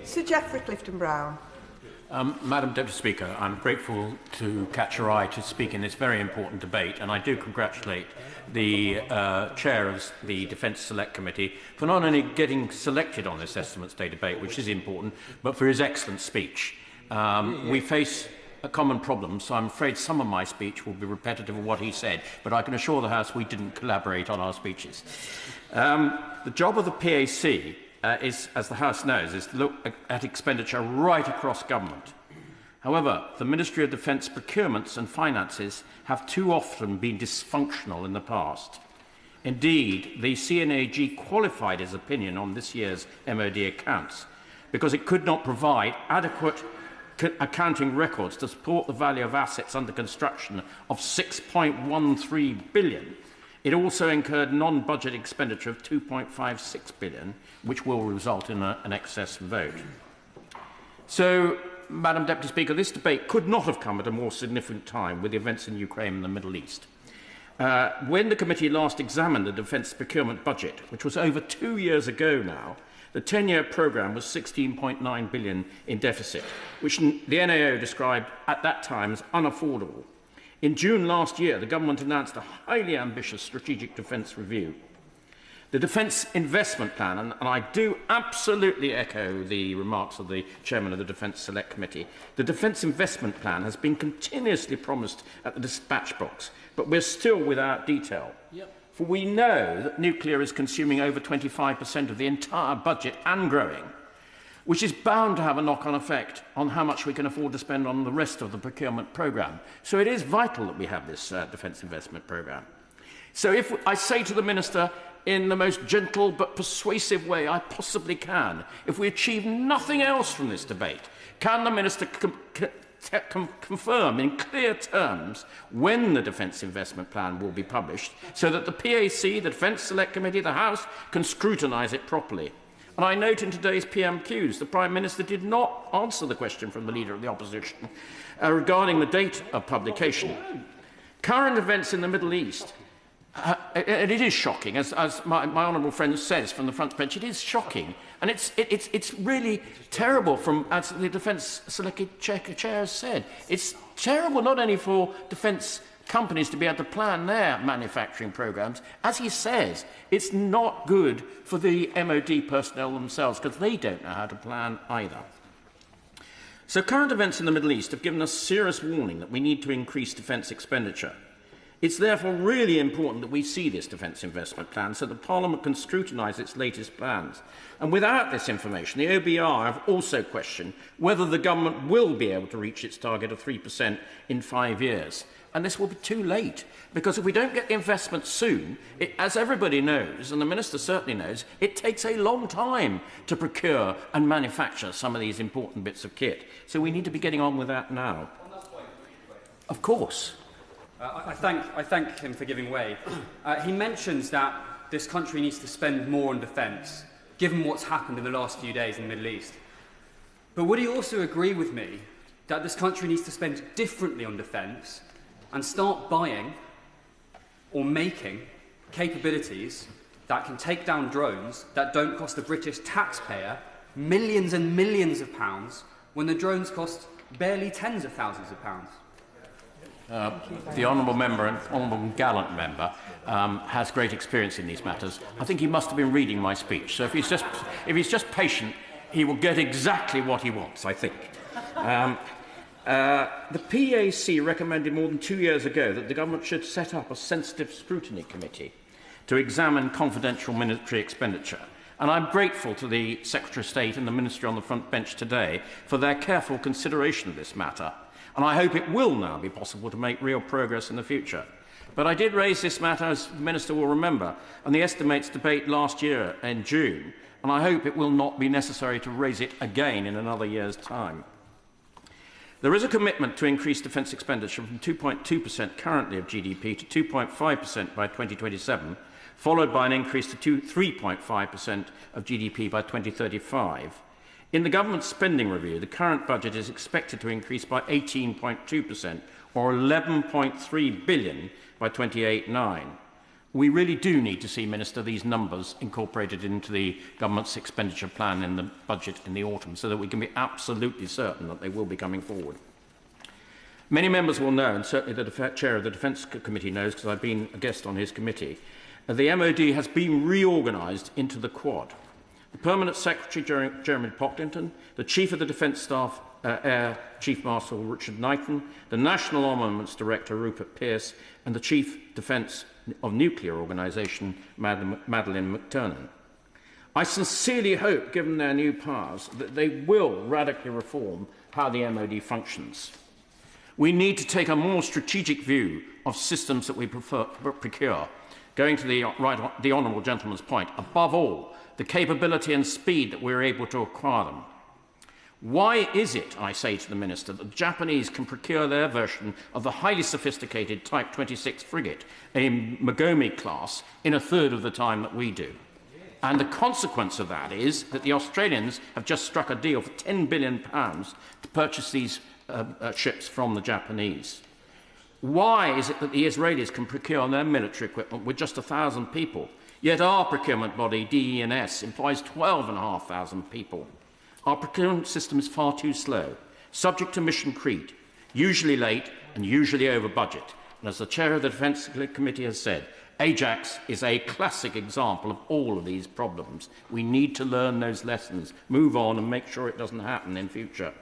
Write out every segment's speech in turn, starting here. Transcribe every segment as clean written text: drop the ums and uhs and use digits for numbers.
Sir Geoffrey Clifton-Brown. Madam Deputy Speaker, I'm grateful to catch your eye to speak in this very important debate, and I do congratulate the Chair of the Defence Select Committee for not only getting selected on this Estimates Day debate, which is important, but for his excellent speech. We face a common problem, so I'm afraid some of my speech will be repetitive of what he said, but I can assure the House we didn't collaborate on our speeches. The job of the PAC is, as the House knows, is to look at expenditure right across government. However, the Ministry of Defence procurements and finances have too often been dysfunctional in the past. Indeed, the CNAG qualified its opinion on this year's MOD accounts because it could not provide adequate accounting records to support the value of assets under construction of £6.13 billion. It also incurred non-budget expenditure of £2.56 billion, which will result in an excess vote. So, Madam Deputy Speaker, this debate could not have come at a more significant time with the events in Ukraine and the Middle East. When the committee last examined the defence procurement budget, which was over 2 years ago now, the 10-year programme was £16.9 billion in deficit, which the NAO described at that time as unaffordable. In June last year, the government announced a highly ambitious strategic defence review. The Defence Investment Plan, and I do absolutely echo the remarks of the Chairman of the Defence Select Committee, the Defence Investment Plan has been continuously promised at the dispatch box, but we're still without detail. For we know that nuclear is consuming over 25% of the entire budget and growing, which is bound to have a knock-on effect on how much we can afford to spend on the rest of the procurement programme. So it is vital that we have this defence investment programme. So if I say to the Minister, in the most gentle but persuasive way I possibly can, if we achieve nothing else from this debate, can the Minister confirm in clear terms when the Defence Investment Plan will be published so that the PAC, the Defence Select Committee, the House can scrutinise it properly? And I note in today's PMQs the Prime Minister did not answer the question from the Leader of the Opposition regarding the date of publication. Current events in the Middle East, and it is shocking, as my honourable friend says from the front bench, it is shocking. And it's really terrible, as the Defence Select Chair has said. It's terrible not only for defence companies to be able to plan their manufacturing programmes. As he says, it's not good for the MOD personnel themselves because they don't know how to plan either. So current events in the Middle East have given us serious warning that we need to increase defence expenditure. It's therefore really important that we see this Defence Investment Plan so that Parliament can scrutinise its latest plans. And without this information, the OBR have also questioned whether the government will be able to reach its target of 3% in 5 years. And this will be too late, because if we don't get the investment soon, as everybody knows, and the Minister certainly knows, it takes a long time to procure and manufacture some of these important bits of kit. So we need to be getting on with that now. Of course. I thank him for giving way. He mentions that this country needs to spend more on defence, given what's happened in the last few days in the Middle East. But would he also agree with me that this country needs to spend differently on defence and start buying or making capabilities that can take down drones that don't cost the British taxpayer millions and millions of pounds when the drones cost barely tens of thousands of pounds? The honourable member and honourable gallant member has great experience in these matters. I think he must have been reading my speech. So if he's just patient, he will get exactly what he wants, I think. The PAC recommended more than 2 years ago that the government should set up a sensitive scrutiny committee to examine confidential military expenditure. And I'm grateful to the Secretary of State and the Ministry on the front bench today for their careful consideration of this matter. And I hope it will now be possible to make real progress in the future. But I did raise this matter, as the Minister will remember, on the estimates debate last year in June, and I hope it will not be necessary to raise it again in another year's time. There is a commitment to increase defence expenditure from 2.2% currently of GDP to 2.5% by 2027, followed by an increase to 3.5% of GDP by 2035. In the government spending review, the current budget is expected to increase by 18.2%, or £11.3 billion by 2028-9. We really do need to see, Minister, these numbers incorporated into the government's expenditure plan in the budget in the autumn so that we can be absolutely certain that they will be coming forward. Many members will know, and certainly the chair of the Defence Committee knows because I've been a guest on his committee, the MOD has been reorganised into the Quad. The Permanent Secretary, Jeremy Pocklington, the Chief of the Defence Staff, Air Chief Marshal Richard Knighton, the National Armaments Director Rupert Pearce, and the Chief Defence of Nuclear Organisation Madeleine McTurnan. I sincerely hope, given their new powers, that they will radically reform how the MOD functions. We need to take a more strategic view of systems that we procure, going to the Honourable Gentleman's point, above all, the capability and speed that we're able to acquire them. Why is it, I say to the Minister, that the Japanese can procure their version of the highly sophisticated Type 26 frigate, a Mogami class, in a third of the time that we do? And the consequence of that is that the Australians have just struck a deal for £10 billion to purchase these ships from the Japanese. Why is it that the Israelis can procure their military equipment with just 1,000 people, yet our procurement body, DE&S, employs 12,500 people? Our procurement system is far too slow, subject to mission creep, usually late and usually over budget. And as the chair of the Defence Committee has said, Ajax is a classic example of all of these problems. We need to learn those lessons, move on and make sure it doesn't happen in future.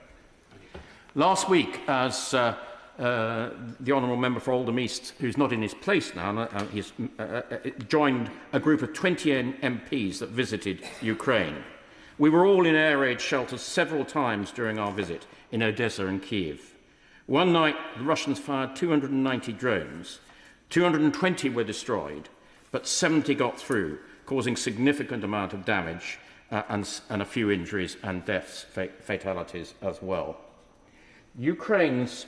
Last week, as the Honourable Member for Oldham East, who's not in his place now, he's joined a group of 20 MPs that visited Ukraine. We were all in air raid shelters several times during our visit in Odessa and Kiev. One night, the Russians fired 290 drones. 220 were destroyed, but 70 got through, causing significant amount of damage and a few injuries and deaths, fatalities as well. Ukraine's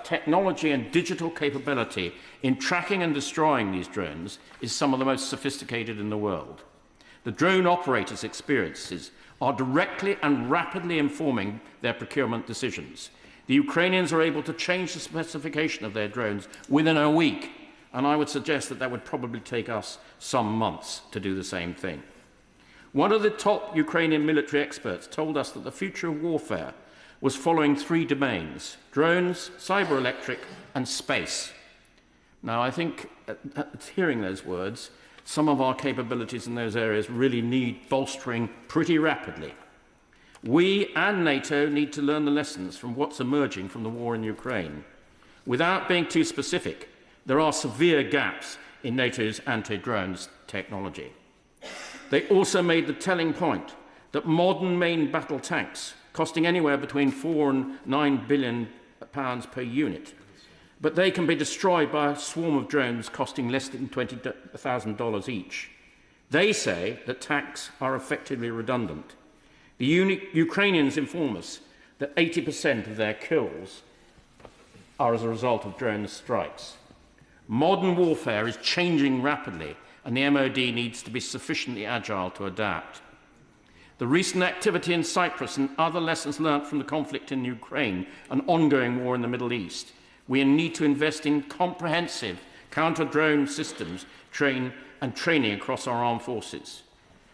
technology and digital capability in tracking and destroying these drones is some of the most sophisticated in the world. The drone operators' experiences are directly and rapidly informing their procurement decisions. The Ukrainians are able to change the specification of their drones within a week, and I would suggest that that would probably take us some months to do the same thing. One of the top Ukrainian military experts told us that the future of warfare was following three domains: drones, cyber-electric, and space. Now, I think, hearing those words, some of our capabilities in those areas really need bolstering pretty rapidly. We and NATO need to learn the lessons from what's emerging from the war in Ukraine. Without being too specific, there are severe gaps in NATO's anti-drones technology. They also made the telling point that modern main battle tanks, costing anywhere between £4 and £9 billion per unit, but they can be destroyed by a swarm of drones costing less than $20,000 each. They say that tanks are effectively redundant. The Ukrainians inform us that 80% of their kills are as a result of drone strikes. Modern warfare is changing rapidly, and the MOD needs to be sufficiently agile to adapt. The recent activity in Cyprus and other lessons learnt from the conflict in Ukraine and ongoing war in the Middle East, we need to invest in comprehensive counter-drone systems training across our armed forces.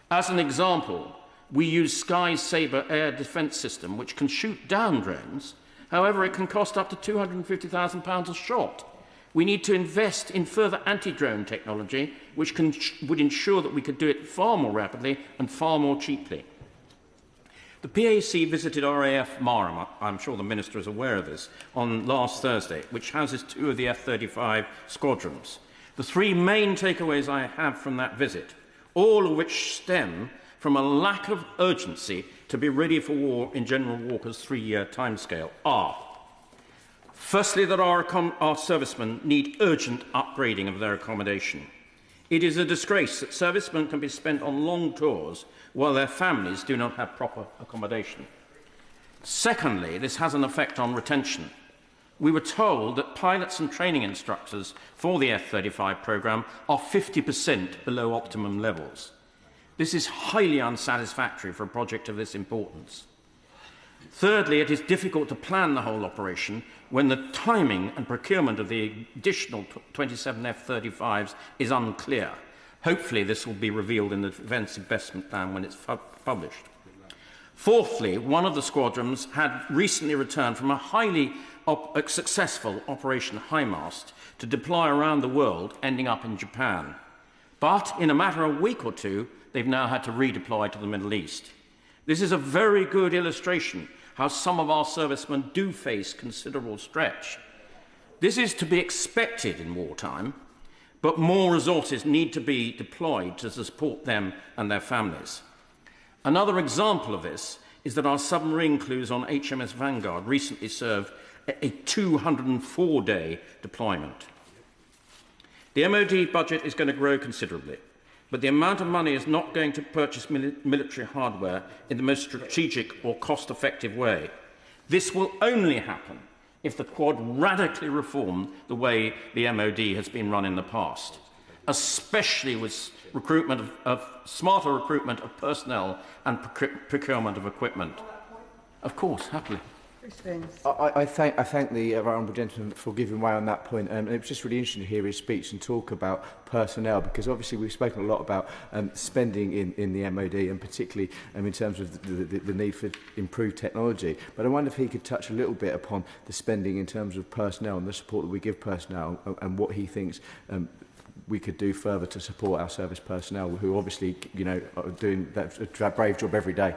As an example, we use Sky Sabre air defence system, which can shoot down drones. However, it can cost up to £250,000 a shot. We need to invest in further anti-drone technology, which would ensure that we could do it far more rapidly and far more cheaply. The PAC visited RAF Marham, I'm sure the Minister is aware of this, on last Thursday, which houses two of the F-35 squadrons. The three main takeaways I have from that visit, all of which stem from a lack of urgency to be ready for war in General Walker's 3-year timescale, are: firstly, that our servicemen need urgent upgrading of their accommodation. It is a disgrace that servicemen can be spent on long tours while their families do not have proper accommodation. Secondly, this has an effect on retention. We were told that pilots and training instructors for the F-35 programme are 50% below optimum levels. This is highly unsatisfactory for a project of this importance. Thirdly, it is difficult to plan the whole operation when the timing and procurement of the additional 27 F-35s is unclear. Hopefully, this will be revealed in the Defence Investment Plan when it's published. Fourthly, one of the squadrons had recently returned from a highly successful Operation HIMARS to deploy around the world, ending up in Japan. But in a matter of a week or two, they've now had to redeploy to the Middle East. This is a very good illustration how some of our servicemen do face considerable stretch. This is to be expected in wartime, but more resources need to be deployed to support them and their families. Another example of this is that our submarine crews on HMS Vanguard recently served a 204-day deployment. The MOD budget is going to grow considerably, but the amount of money is not going to purchase military hardware in the most strategic or cost-effective way. This will only happen if the Quad radically reform the way the MOD has been run in the past, especially with smarter recruitment of personnel and procurement of equipment. Of course, happily. I thank the honourable gentleman for giving way on that point. And it was just really interesting to hear his speech and talk about personnel, because obviously we've spoken a lot about spending in the MOD, and particularly in terms of the need for improved technology. But I wonder if he could touch a little bit upon the spending in terms of personnel and the support that we give personnel, and what he thinks we could do further to support our service personnel, who obviously, are doing that brave job every day.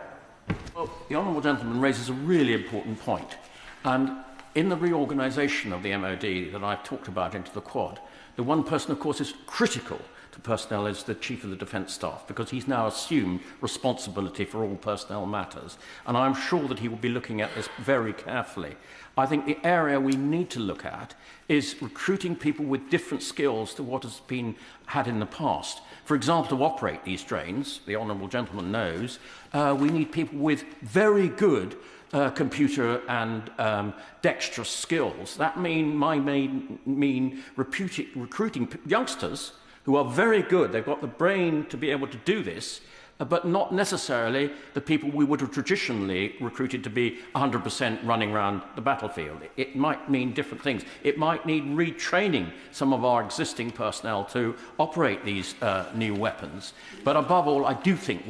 Well, the honourable gentleman raises a really important point. And in the reorganisation of the MOD that I've talked about into the Quad, the one person, of course, is critical to personnel is the Chief of the Defence Staff, because he's now assumed responsibility for all personnel matters. And I'm sure that he will be looking at this very carefully. I think the area we need to look at is recruiting people with different skills to what has been had in the past. For example, to operate these trains, the honourable gentleman knows, we need people with very good computer and dexterous skills. That might mean recruiting youngsters who are very good. They've got the brain to be able to do this, but not necessarily the people we would have traditionally recruited to be 100% running around the battlefield. It might mean different things. It might need retraining some of our existing personnel to operate these new weapons. But above all, I do think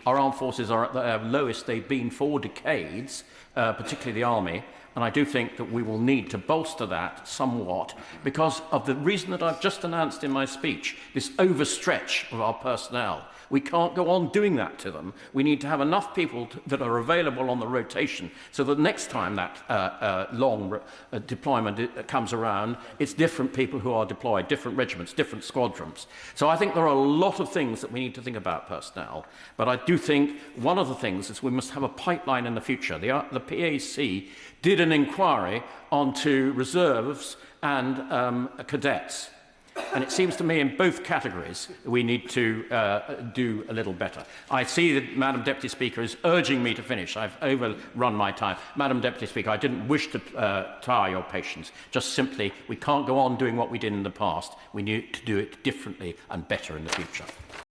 our armed forces are at the lowest they've been for decades, particularly the Army. And I do think that we will need to bolster that somewhat because of the reason that I've just announced in my speech, this overstretch of our personnel. We can't go on doing that to them. We need to have enough people that are available on the rotation so that next time that long deployment comes around, it's different people who are deployed, different regiments, different squadrons. So I think there are a lot of things that we need to think about personnel. But I do think one of the things is we must have a pipeline in the future. The PAC did an inquiry onto reserves and cadets. And it seems to me in both categories we need to do a little better. I see that Madam Deputy Speaker is urging me to finish. I've overrun my time. Madam Deputy Speaker, I didn't wish to tire your patience. Just simply, we can't go on doing what we did in the past. We need to do it differently and better in the future.